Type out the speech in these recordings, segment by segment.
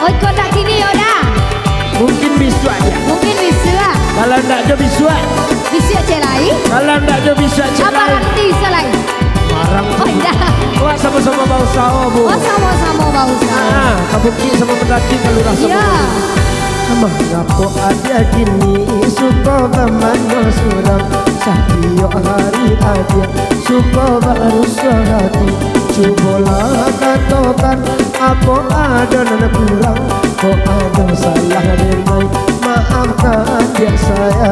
Oh kau tak kini Yoda. Mungkin bisa aja. Mungkin bisa. Kalau enggak jo bisa. Bisa cek lain. Kalau enggak jo bisa cek Apa lain. nanti bisa lain? Marang. Oh iya. Wah sama-sama bau sawo bu. Oh sama-sama bau sawo. Kabuki sama mendaki kalau rasa Iya. Mengapa ada gini suka bamano surang Satyo hari aja suka baru sehati Cubolah katakan apa ada nana kurang Kok ada salah denai maafkan dia saya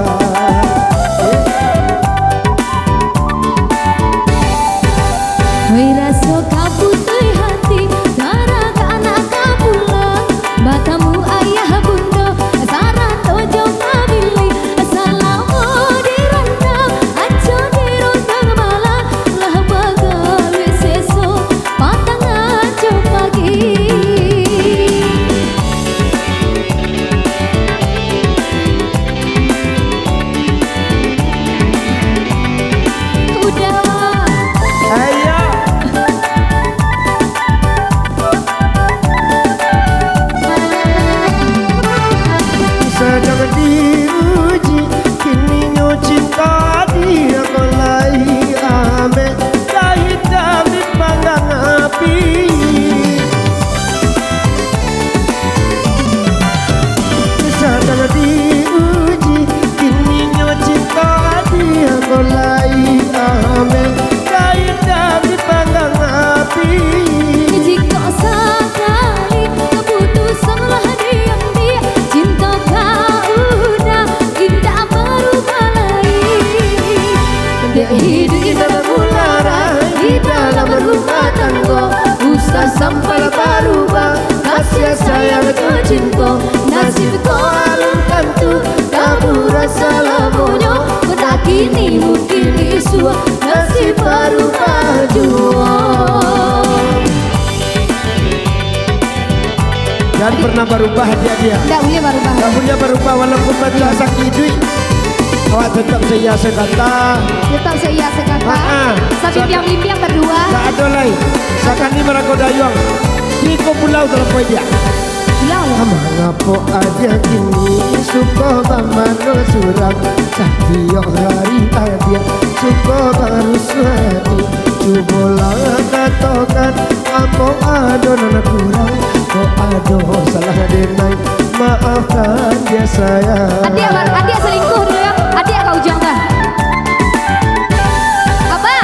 Hei rasa kaputai hati Darah ke anak kapulang Batamu ayah bunda Sarah tojo kabili Salamu dirantau Aco dirundang malam Lah bagal seso Patang aco pagi Udah Ayo sedang diuji kini nyo cinta dia mulai ame kahit dami pandang api sedang diuji kini nyo cinta dia mulai ame kahit dami pandang api Jika sekali keputusanlah diam dia Cinta kau udah indah berubah lagi Dia hidup kita bermularai di dalam rumah tangga Usah sampai berubah kasih sayang ke cinta Nasib kau alunkan tu kamu rasa lamonyo Pada kini mungkin isu nasib berubah jua dan pernah berubah dia Tidak boleh berubah. tak punya berubah walaupun banyak sakit duit awak tetap saya sekata Tetap saya sekata. Sampai biang-biang berdua. tak ada lain seakan ni mereka dayung Tiko pulau terlepas dia Pulau lah. mengapa ada kini suka bamano surang Satyo hari adia suka baru suatu Cubolah katakan apa ada nana kurang Kok ada salah denai maafkan dia sayang Adik selingkuh dulu ya. Adik kau ujangkan. Apa?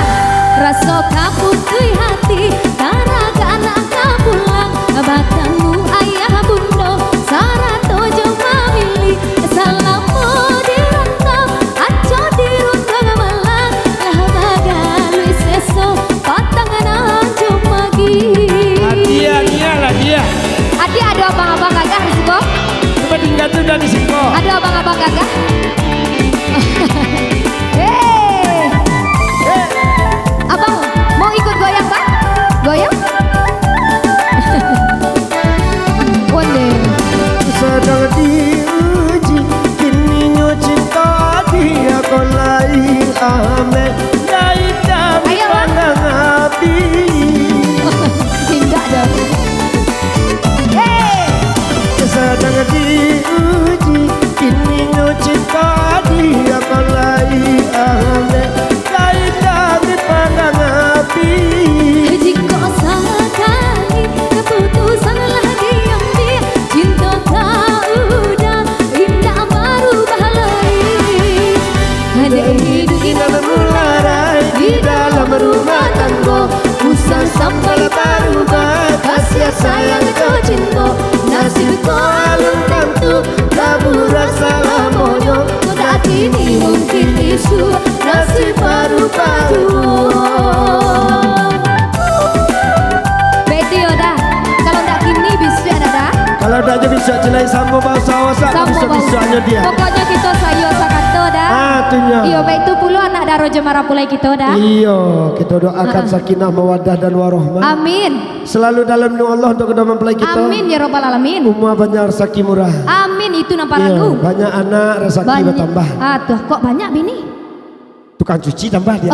Rasa kaputui hati karena ke anak kau pulang. Batamu ayah bunda Sarah tojo mamili Salamu dirantau Aco dirundang malam Lah bagal seso Patangan aco pagi dia lah dia Adik ada abang-abang gagah di situ? cuma tinggal tu dah di siko Ada abang-abang gagah? Hei, abang mau ikut goyang bang? Goyang? Wonde. sedang diuji kini nyo cinta dia kolai ame dari dami Ayo, Bang. pandang api Tidak dah. Hei, sedang diuji kini nyo cinta dia kolai ame dari dami pandang api jika sekali keputusanlah diambil cinta kau udah indah berubah lagi. Ada hidup kita mularai di dalam rumah tangga usah sampai berubah kasih sayang ke cinta nasib kau alunkan tu kamu rasa lamonyo Sudah kini mungkin isu nasib berubah. Beti Yoda, kalau tak kini bisa ada. kalau dah je bisa jelai sambung bahasa awasak bisa-bisanya dia Pokoknya kita sayo sakato dah. tuhnya Iyo baik tu puluh anak daro jemara pulai kita dah. iya kita doakan sakinah mawaddah dan warahmah Amin. selalu dalam doa Allah untuk kedua mempelai kita Amin ya robbal alamin. umma banyak rezeki murah Amin itu nampak iya, lagu. banyak anak rezeki bertambah Ah tuh kok banyak bini. tukang cuci tambah dia